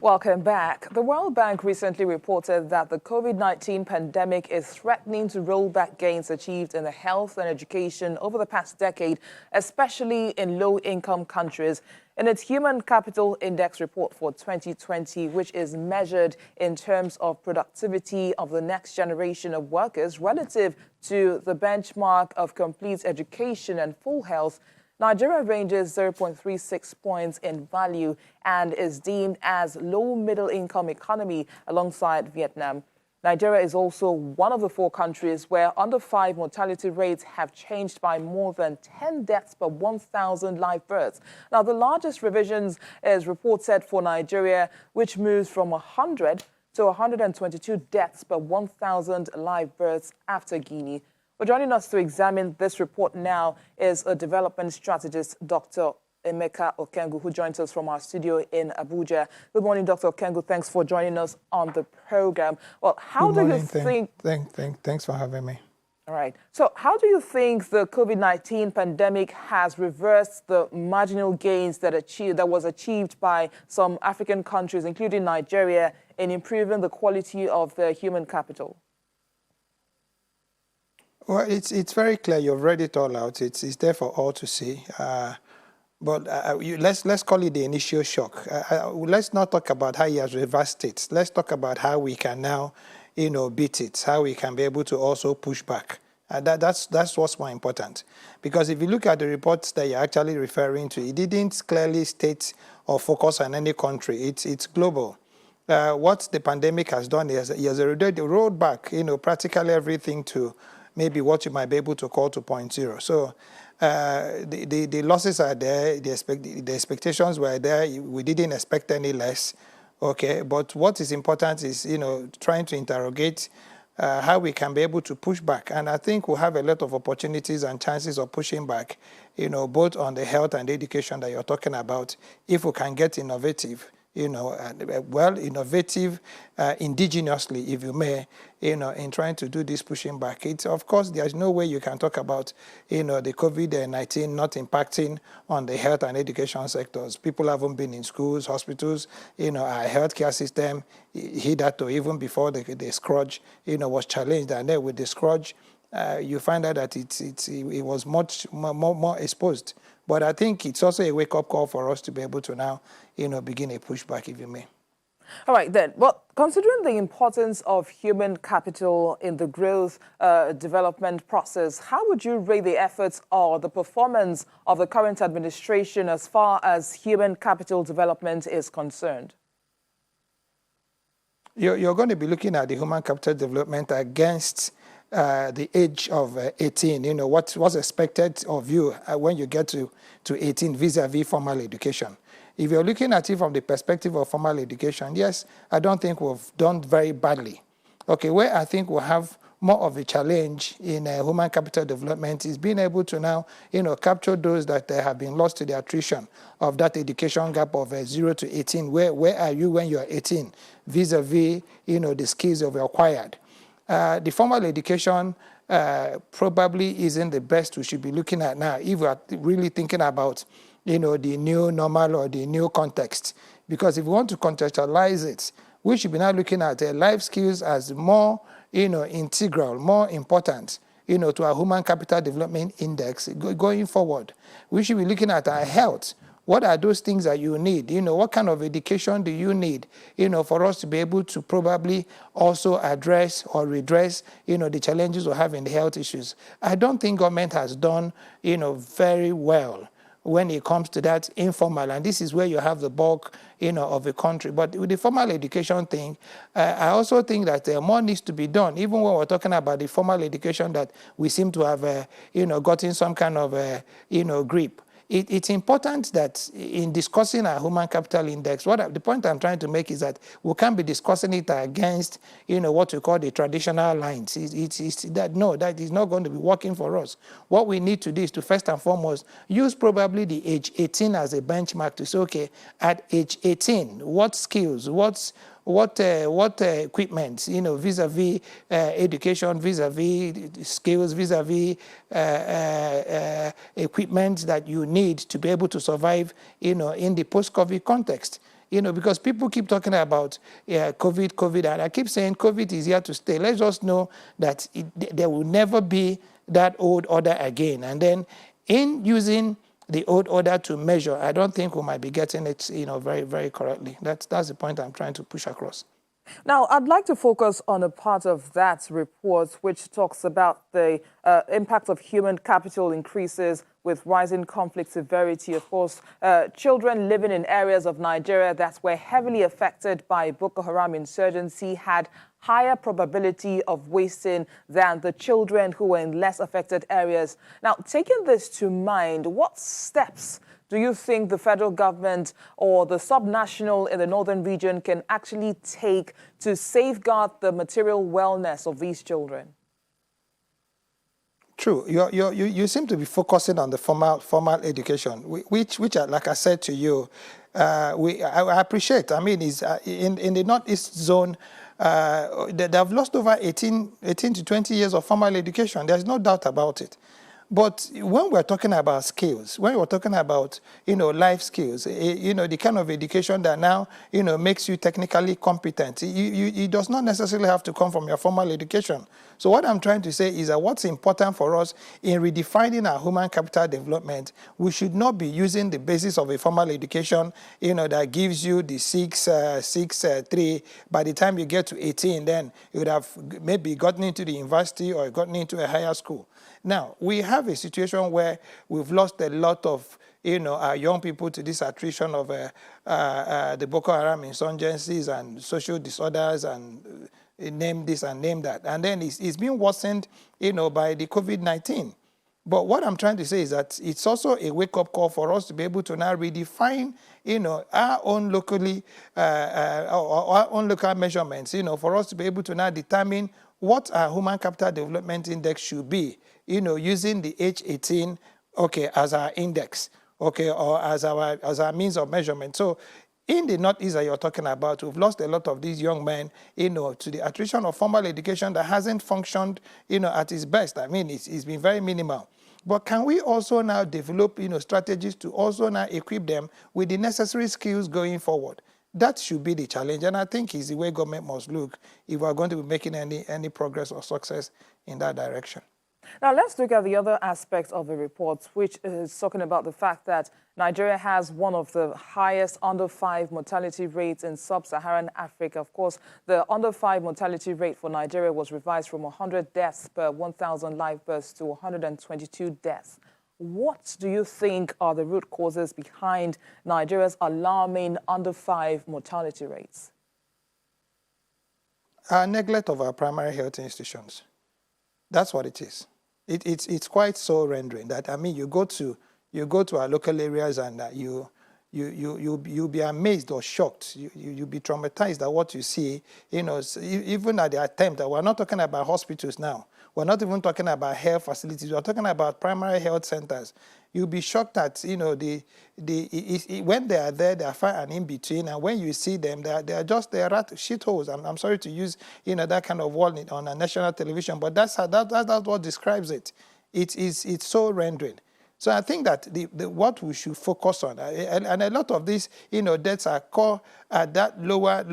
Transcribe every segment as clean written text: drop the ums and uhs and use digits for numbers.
Welcome back. The World Bank recently reported that the COVID-19 pandemic is threatening to roll back gains achieved in the health and education over the past decade, especially in low-income countries. In its Human Capital Index report for 2020, which is measured in terms of productivity of the next generation of workers relative to the benchmark of complete education and full health, Nigeria ranges 0.36 points in value and is deemed as low-middle income economy alongside Vietnam. Nigeria is also one of the 4 countries where under-5 mortality rates have changed by more than 10 deaths per 1,000 live births. Now, the largest revisions is reported for Nigeria, which moves from 100 to 122 deaths per 1,000 live births after Guinea. But joining us to examine this report now is a development strategist, Dr. Emeka Okengu, who joins us from our studio in Abuja. Good morning, Dr. Okengu. Thanks for joining us on the program. Well, how do you think... Thanks for having me. All right. So how do you think the COVID-19 pandemic has reversed the marginal gains that was achieved by some African countries, including Nigeria, in improving the quality of their human capital? Well, it's very clear. You've read it all out. It's there for all to see. But let's call it the initial shock. Let's not talk about how he has reversed it. Let's talk about how we can now, beat it. How we can be able to also push back. That's what's more important. Because if you look at the reports that you're actually referring to, it didn't clearly state or focus on any country. It's global. What the pandemic has done is it has rolled back, practically everything to maybe what you might be able to call 2.0. So the losses are there, the expectations were there, we didn't expect any less, okay? But what is important is, trying to interrogate how we can be able to push back. And I think we'll have a lot of opportunities and chances of pushing back, both on the health and education that you're talking about, if we can get innovative, innovative indigenously, if you may, in trying to do this pushing back. Of course, there's no way you can talk about, the COVID-19 not impacting on the health and education sectors. People haven't been in schools, hospitals, our healthcare system, hitherto, even before the scourge, was challenged. And then with the scourge, you find out that it was much more exposed. But I think it's also a wake-up call for us to be able to now, begin a pushback, if you may. All right, then. Well, considering the importance of human capital in the growth development process, how would you rate the efforts or the performance of the current administration as far as human capital development is concerned? You're going to be looking at the human capital development against the age of 18, what's expected of you when you get to 18 vis-a-vis formal education. If you're looking at it from the perspective of formal education, yes, I don't think we've done very badly. Okay, where I think we'll have more of a challenge in human capital development is being able to now, capture those that have been lost to the attrition of that education gap of 0 to 18. Where are you when you are 18 vis-a-vis, the skills you've acquired? The formal education probably isn't the best we should be looking at now if we are really thinking about, the new normal or the new context. Because if we want to contextualize it, we should be now looking at life skills as more, integral, more important, to our human capital development index going forward. We should be looking at our health. What are those things that you need? What kind of education do you need, for us to be able to probably also address or redress, the challenges we have in the health issues? I don't think government has done, very well when it comes to that informal, and this is where you have the bulk, of the country. But with the formal education thing, I also think that more needs to be done, even when we're talking about the formal education that we seem to have, gotten some kind of, grip. It's important that in discussing our human capital index, the point I'm trying to make is that we can't be discussing it against, what we call the traditional lines. That is not going to be working for us. What we need to do is to first and foremost use probably the age 18 as a benchmark to say, okay, at age 18, what skills, what equipment, vis-a-vis education, vis-a-vis skills, vis-a-vis equipment that you need to be able to survive, in the post-COVID context. because people keep talking about COVID, and I keep saying COVID is here to stay. Let's just know that there will never be that old order again. And then in using the old order to measure, I don't think we might be getting it, very, very correctly. That's the point I'm trying to push across. Now, I'd like to focus on a part of that report which talks about the impact of human capital increases with rising conflict severity. Of course, children living in areas of Nigeria that were heavily affected by Boko Haram insurgency had higher probability of wasting than the children who were in less affected areas. Now, taking this to mind, what steps do you think the federal government or the subnational in the northern region can actually take to safeguard the material wellness of these children? True. You seem to be focusing on the formal education, which like I said to you, I appreciate. I mean, is in the Northeast zone, they have lost over 18 to 20 years of formal education. There's no doubt about it. But when we're talking about skills, when we're talking about, life skills, the kind of education that now, makes you technically competent, it does not necessarily have to come from your formal education. So what I'm trying to say is that what's important for us in redefining our human capital development, we should not be using the basis of a formal education, that gives you the 3. By the time you get to 18, then you would have maybe gotten into the university or gotten into a higher school. Now, we have a situation where we've lost a lot of, our young people to this attrition of the Boko Haram insurgencies and social disorders and name this and name that. And then it's been worsened, by the COVID-19. But what I'm trying to say is that it's also a wake-up call for us to be able to now redefine, our own locally, our own local measurements, for us to be able to now determine what our human capital development index should be, using the H18, as our index, or as our means of measurement. So in the Northeast that you're talking about, we've lost a lot of these young men, to the attrition of formal education that hasn't functioned, at its best. I mean, it's been very minimal. But can we also now develop, strategies to also now equip them with the necessary skills going forward? That should be the challenge, and I think is the way government must look if we're going to be making any progress or success in that direction. Now, let's look at the other aspect of the report, which is talking about the fact that Nigeria has one of the highest under-5 mortality rates in sub-Saharan Africa. Of course, the under-5 mortality rate for Nigeria was revised from 100 deaths per 1,000 live births to 122 deaths. What do you think are the root causes behind Nigeria's alarming under-5 mortality rates? Our neglect of our primary health institutions. That's what it is. It's quite soul rendering that, I mean, you go to our local areas and you'll be amazed or shocked. You'll be traumatized at what you see, even at the attempt that we're not talking about hospitals now. We're not even talking about health facilities. We're talking about primary health centers. You'll be shocked that, when they are there, they are far and in between. And when you see them, they're rat shitholes. I'm sorry to use, that kind of word on a national television, but that's what describes it. It's so rendering. So I think that what we should focus on, and a lot of these, deaths are caught at that lower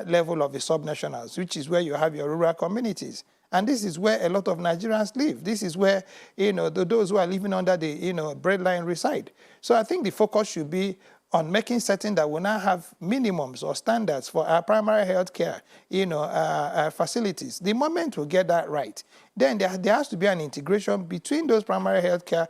level of the subnationals, which is where you have your rural communities. And this is where a lot of Nigerians live. This is where, those who are living under the, breadline reside. So I think the focus should be on making certain that we now have minimums or standards for our primary health care, facilities. The moment we get that right, then there has to be an integration between those primary health care,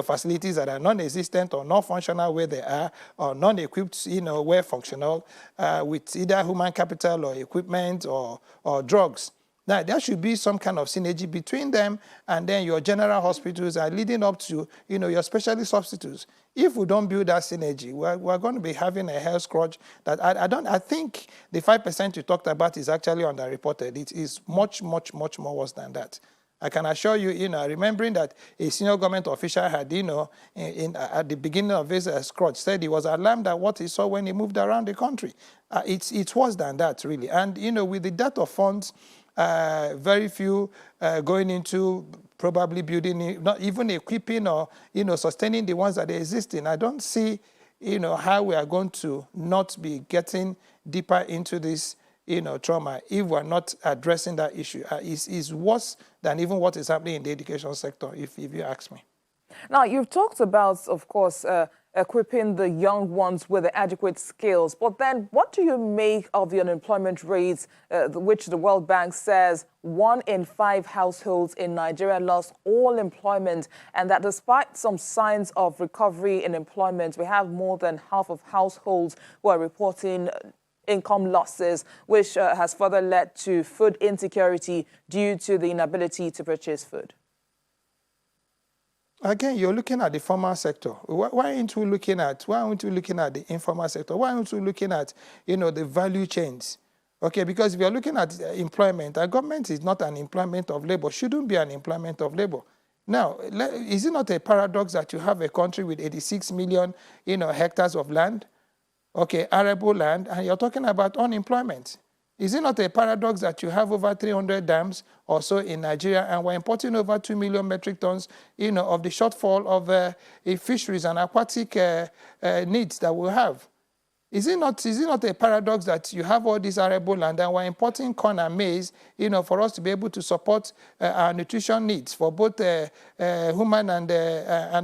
facilities that are non-existent or not functional where they are, or non-equipped, where functional, with either human capital or equipment or drugs. Now, there should be some kind of synergy between them and then your general hospitals are leading up to, your specialist hospitals. If we don't build that synergy, we're going to be having a health scourge that I think the 5% you talked about is actually underreported. It is much, much, much more worse than that. I can assure you, remembering that a senior government official had, at the beginning of his scourge said he was alarmed at what he saw when he moved around the country. It's worse than that, really. And, with the dearth of funds, very few going into probably building, not even equipping or, sustaining the ones that are existing. I don't see how we are going to not be getting deeper into this, trauma if we're not addressing that issue is worse than even what is happening in the education sector, if you ask me. Now, you've talked about, of course, equipping the young ones with the adequate skills. But then what do you make of the unemployment rates, which the World Bank says 1 in 5 households in Nigeria lost all employment, and that despite some signs of recovery in employment, we have more than half of households who are reporting income losses, which has further led to food insecurity due to the inability to purchase food? Again, you're looking at the formal sector. Why aren't we looking at the informal sector? Why aren't we looking at, the value chains? Okay, because if you're looking at employment, our government is not an employment of labor, shouldn't be an employment of labor. Now, is it not a paradox that you have a country with 86 million, hectares of land, okay, arable land, and you're talking about unemployment? Is it not a paradox that you have over 300 dams or so in Nigeria, and we're importing over 2 million metric tons, of the shortfall of fisheries and aquatic needs that we have? Is it not a paradox that you have all this arable land and we're importing corn and maize, for us to be able to support our nutrition needs for both human and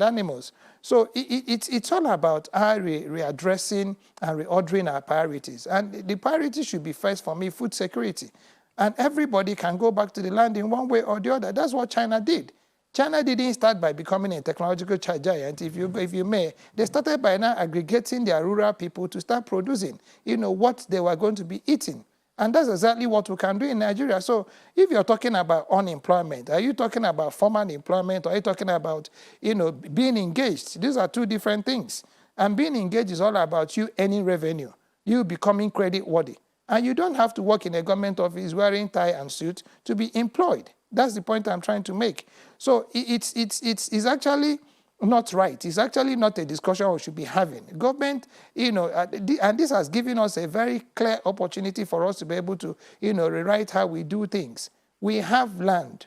animals? So it's all about our readdressing and reordering our priorities. And the priority should be first, for me, food security. And everybody can go back to the land in one way or the other. That's what China did. China didn't start by becoming a technological giant, if you may. They started by now aggregating their rural people to start producing, what they were going to be eating. And that's exactly what we can do in Nigeria. So if you're talking about unemployment, are you talking about formal employment, or are you talking about, being engaged? These are two different things. And being engaged is all about you earning revenue, you becoming credit-worthy. And you don't have to work in a government office wearing tie and suit to be employed. That's the point I'm trying to make. So it's actually not right. It's actually not a discussion we should be having. Government, and this has given us a very clear opportunity for us to be able to, rewrite how we do things. We have land,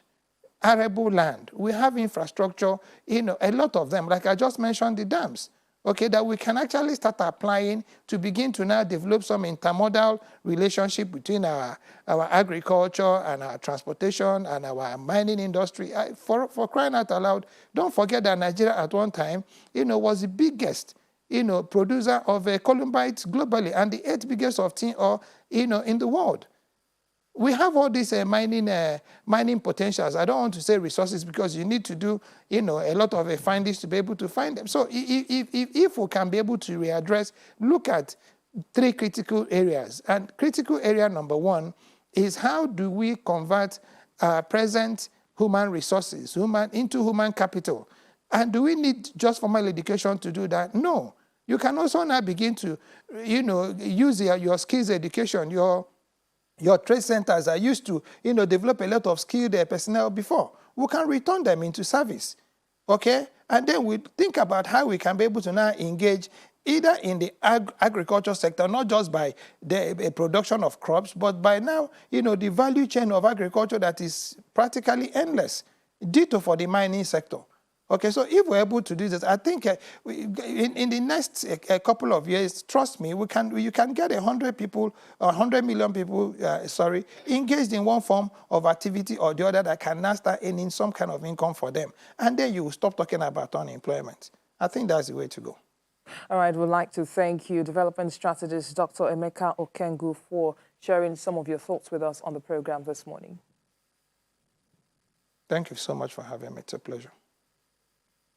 arable land. We have infrastructure, a lot of them. Like I just mentioned, the dams. Okay, that we can actually start applying to begin to now develop some intermodal relationship between our agriculture and our transportation and our mining industry. For crying out aloud, don't forget that Nigeria at one time, was the biggest, producer of columbites globally and the 8th biggest of tin ore, in the world. We have all these mining potentials. I don't want to say resources because you need to do, a lot of findings to be able to find them. So if we can be able to readdress, look at 3 critical areas. And critical area number 1 is how do we convert present human resources into human capital? And do we need just formal education to do that? No. You can also now begin to, use your skills education, your trade centers are used to, develop a lot of skilled personnel before. We can return them into service, okay? And then we think about how we can be able to now engage either in the agriculture sector, not just by the production of crops, but by now, the value chain of agriculture that is practically endless, ditto for the mining sector. Okay, so if we're able to do this, I think in the next couple of years, trust me, you can get 100 people, 100 million people, engaged in one form of activity or the other that can now start earning some kind of income for them. And then you will stop talking about unemployment. I think that's the way to go. All right, we'd like to thank you, development strategist Dr. Emeka Okengu, for sharing some of your thoughts with us on the program this morning. Thank you so much for having me. It's a pleasure.